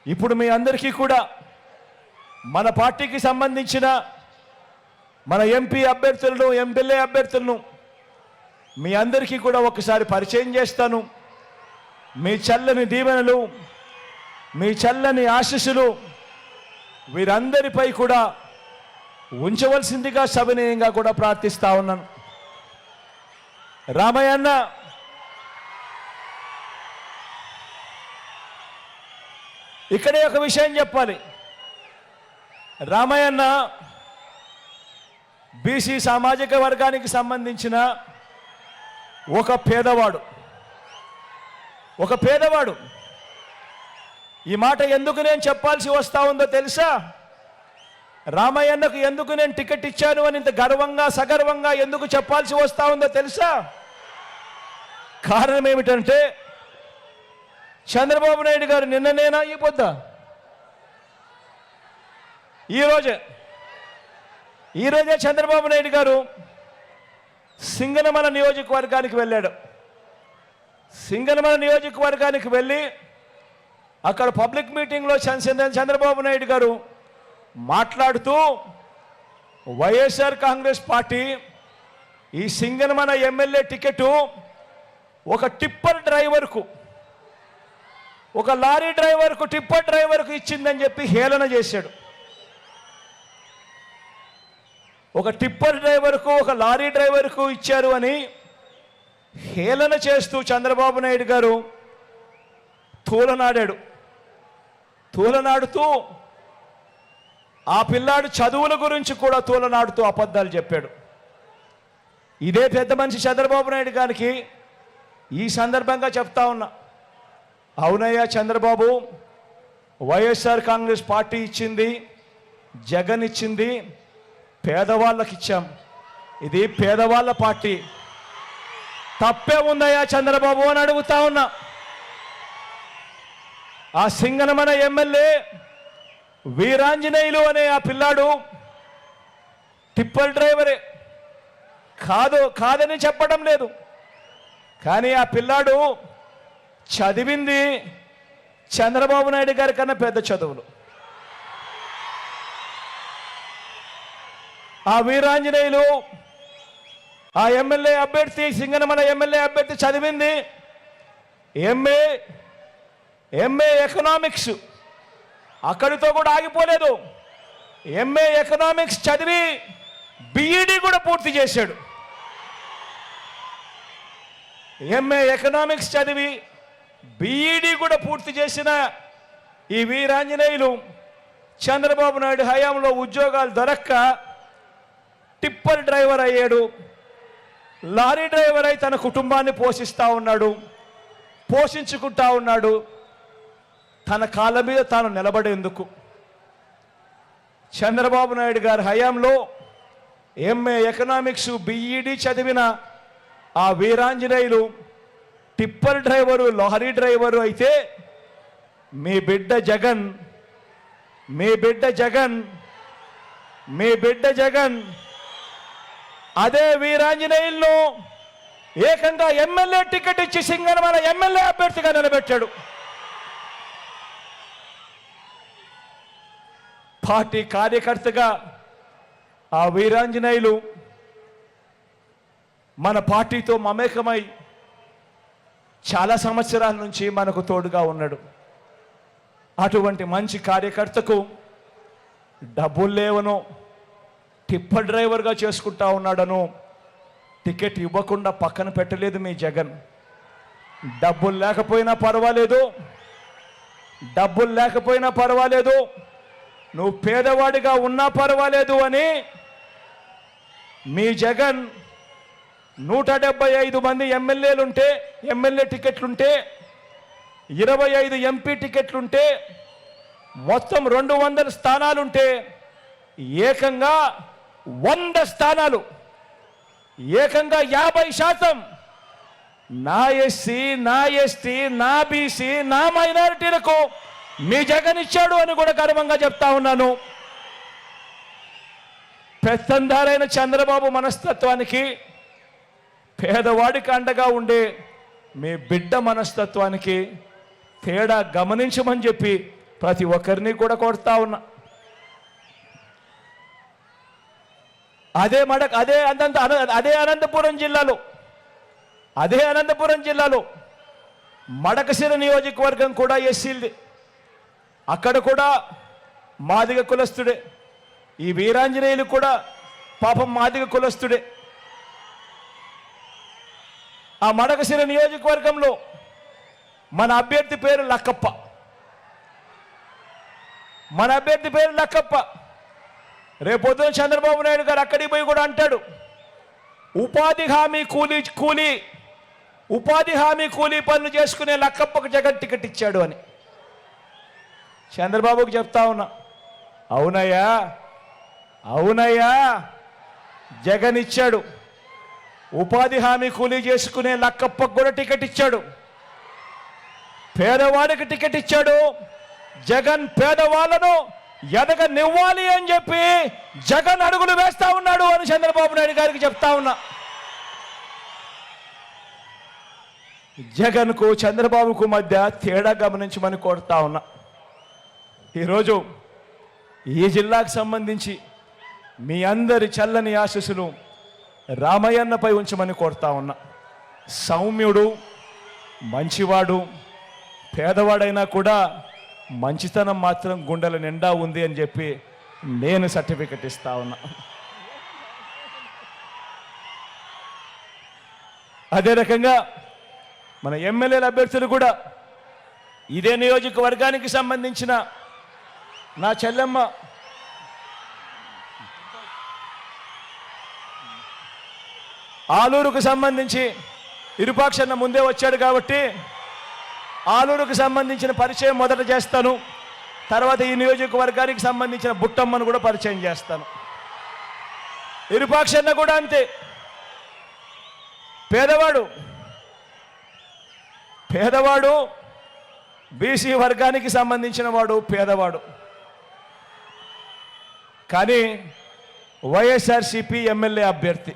ఇప్పుడు మీ అందరికీ కూడా మన పార్టీకి సంబంధించిన మన ఎంపీ అభ్యర్థులను ఎమ్మెల్యే అభ్యర్థులను మీ అందరికీ కూడా ఒకసారి పరిచయం చేస్తాను. మీ చల్లని దీవెనలు, మీ చల్లని ఆశీస్సులు వీరందరిపై కూడా ఉంచవలసిందిగా సవినయంగా కూడా ప్రార్థిస్తా ఉన్నాను. రామయ్య అన్న, ఇక్కడే ఒక విషయం చెప్పాలి. రామయ్య అన్న బీసీ సామాజిక వర్గానికి సంబంధించిన ఒక పేదవాడు. ఈ మాట ఎందుకు నేను చెప్పాల్సి వస్తా ఉందో తెలుసా? రామయ్యన్నకు ఎందుకు నేను టికెట్ ఇచ్చాను అని ఇంత గర్వంగా సగర్వంగా ఎందుకు చెప్పాల్సి వస్తా ఉందో తెలుసా? కారణం ఏమిటంటే, చంద్రబాబు నాయుడు గారు నిన్ననేనా ఈ పొద్దు ఈరోజే చంద్రబాబు నాయుడు గారు సింగనమల నియోజకవర్గానికి వెళ్ళాడు. సింగనమల నియోజకవర్గానికి వెళ్ళి అక్కడ పబ్లిక్ మీటింగ్లో చంద్రబాబు నాయుడు గారు మాట్లాడుతూ వైఎస్ఆర్ కాంగ్రెస్ పార్టీ ఈ సింగనమల ఎమ్మెల్యే టికెట్ ఒక టిప్పర్ డ్రైవర్కు, ఒక లారీ డ్రైవర్కు, టిప్పర్ డ్రైవర్కు ఇచ్చిందని చెప్పి హేళన చేశాడు. ఒక టిప్పర్ డ్రైవర్కు, ఒక లారీ డ్రైవర్కు ఇచ్చారు అని హేళన చేస్తూ చంద్రబాబు నాయుడు గారు తూలనాడుతూ ఆ పిల్లాడు చదువుల గురించి కూడా తూలనాడుతూ అబద్ధాలు చెప్పాడు. ఇదే పెద్ద మనిషి చంద్రబాబు నాయుడు గారికి ఈ సందర్భంగా చెప్తా ఉన్నా, అవునయ్యా చంద్రబాబు, వైఎస్ఆర్ కాంగ్రెస్ పార్టీ ఇచ్చింది, జగన్ ఇచ్చింది, పేదవాళ్ళకి ఇచ్చాం. ఇది పేదవాళ్ళ పార్టీ, తప్పే ఉందయ్యా చంద్రబాబు అని అడుగుతా ఉన్నా. ఆ సింగనమల ఎమ్మెల్యే వీరాంజనేయులు అనే ఆ పిల్లాడు టిప్పర్ డ్రైవరే, కాదని చెప్పడం లేదు. కానీ ఆ పిల్లాడు చదివింది చంద్రబాబు నాయుడు గారి కన్నా పెద్ద చదువులు. ఆ వీరాంజనేయులు, ఆ ఎమ్మెల్యే అభ్యర్థి, సింగనమల ఎమ్మెల్యే అభ్యర్థి చదివింది ఎంఏ ఎకనామిక్స్. అక్కడితో కూడా ఆగిపోలేదు. ఎంఏ ఎకనామిక్స్ చదివి బిఈడి కూడా పూర్తి చేశాడు. ఎంఏ ఎకనామిక్స్ చదివి బిఈడి కూడా పూర్తి చేసిన ఈ వీరాంజనేయులు చంద్రబాబు నాయుడు హయాంలో ఉద్యోగాలు దొరక్క టిప్పర్ డ్రైవర్ అయ్యాడు. లారీ డ్రైవర్ అయి తన కుటుంబాన్ని పోషించుకుంటా ఉన్నాడు. తన కాళ్ళ మీద తాను నిలబడేందుకు చంద్రబాబు నాయుడు గారి హయాంలో ఎంఏ ఎకనామిక్స్ బిఈడి చదివిన ఆ Veeranjaneyulu tipper driver, lorry driver అయితే మీ బిడ్డ జగన్ అదే వీరాంజనేయులను ఏకంగా ఎమ్మెల్యే టికెట్ ఇచ్చి సింగనమల ఎమ్మెల్యే అభ్యర్థిగా నిలబెట్టాడు. పార్టీ కార్యకర్తగా ఆ వీరాంజనేయులు మన పార్టీతో మమేకమై చాలా సంవత్సరాల నుంచి మనకు తోడుగా ఉన్నాడు. అటువంటి మంచి కార్యకర్తకు డబ్బులు లేవనో, టిప్పర్ డ్రైవర్గా చేసుకుంటా ఉన్నాడను టికెట్ ఇవ్వకుండా పక్కన పెట్టలేదు మీ జగన్. డబ్బులు లేకపోయినా పర్వాలేదు, నువ్వు పేదవాడిగా ఉన్నా పర్వాలేదు అని మీ జగన్ 175 మంది ఎమ్మెల్యే టికెట్లుంటే, 25 ఎంపీ టికెట్లుంటే, మొత్తం 200 స్థానాలుంటే ఏకంగా 100 స్థానాలు, ఏకంగా 50% నా ఎస్సీ, నా ఎస్టీ, నా బీసీ, నా మైనారిటీలకు మీ జగన్ ఇచ్చాడు అని కూడా గర్వంగా చెప్తా ఉన్నాను. పెత్తందారైన చంద్రబాబు మనస్తత్వానికి, పేదవాడికి అండగా ఉండే మీ బిడ్డ మనస్తత్వానికి తేడా గమనించమని చెప్పి ప్రతి ఒక్కరిని కూడా కొడతా ఉన్నా. అదే అనంతపురం జిల్లాలో మడకశిర నియోజకవర్గం కూడా ఎస్సీలది. అక్కడ కూడా మాదిగ కులస్తుడే. ఈ వీరాంజనేయులు కూడా పాపం మాదిగ కులస్తుడే. ఆ మడకశిర నియోజకవర్గంలో మన అభ్యర్థి పేరు లక్కప్ప. రేపొద్దున చంద్రబాబు నాయుడు గారు అక్కడికి పోయి కూడా అంటాడు, ఉపాధి హామీ కూలీ పనులు చేసుకునే లక్కప్పకు జగన్ టికెట్ ఇచ్చాడు అని చంద్రబాబుకు చెప్తా ఉన్నా. అవునయ్యా జగన్ ఇచ్చాడు. ఉపాధి హామీ కూలీ చేసుకునే లక్కప్పకు కూడా టికెట్ ఇచ్చాడు. పేదవాడికి టికెట్ ఇచ్చాడు. జగన్ పేదవాళ్ళను ఎదగనివ్వాలి అని చెప్పి జగన్ అడుగులు వేస్తా ఉన్నాడు అని చంద్రబాబు నాయుడు గారికి చెప్తా ఉన్నా. జగన్కు చంద్రబాబుకు మధ్య తేడా గమనించమని కోరుతా ఉన్నా. ఈరోజు ఈ జిల్లాకు సంబంధించి మీ అందరి చల్లని ఆశీస్సులు రామయ్యన్నపై ఉంచమని కోరుతా ఉన్నా. సౌమ్యుడు, మంచివాడు, పేదవాడైనా కూడా మంచితనం మాత్రం గుండెల నిండా ఉంది అని చెప్పి నేను సర్టిఫికెట్ ఇస్తా ఉన్నా. అదే రకంగా మన ఎమ్మెల్యేల అభ్యర్థులు కూడా ఇదే నియోజకవర్గానికి సంబంధించిన నా చెల్లెమ్మ ఆలూరుకు సంబంధించి ఇరుపాక్షన్న ముందే వచ్చాడు కాబట్టి ఆలూరుకు సంబంధించిన పరిచయం మొదట చేస్తాను. తర్వాత ఈ నియోజకవర్గానికి సంబంధించిన బుట్టమ్మను కూడా పరిచయం చేస్తాను. ఇరుపాక్షన్న కూడా అంతే, పేదవాడు బీసీ వర్గానికి సంబంధించిన వాడు, పేదవాడు. కానీ వైఎస్ఆర్సీపీ ఎమ్మెల్యే అభ్యర్థి.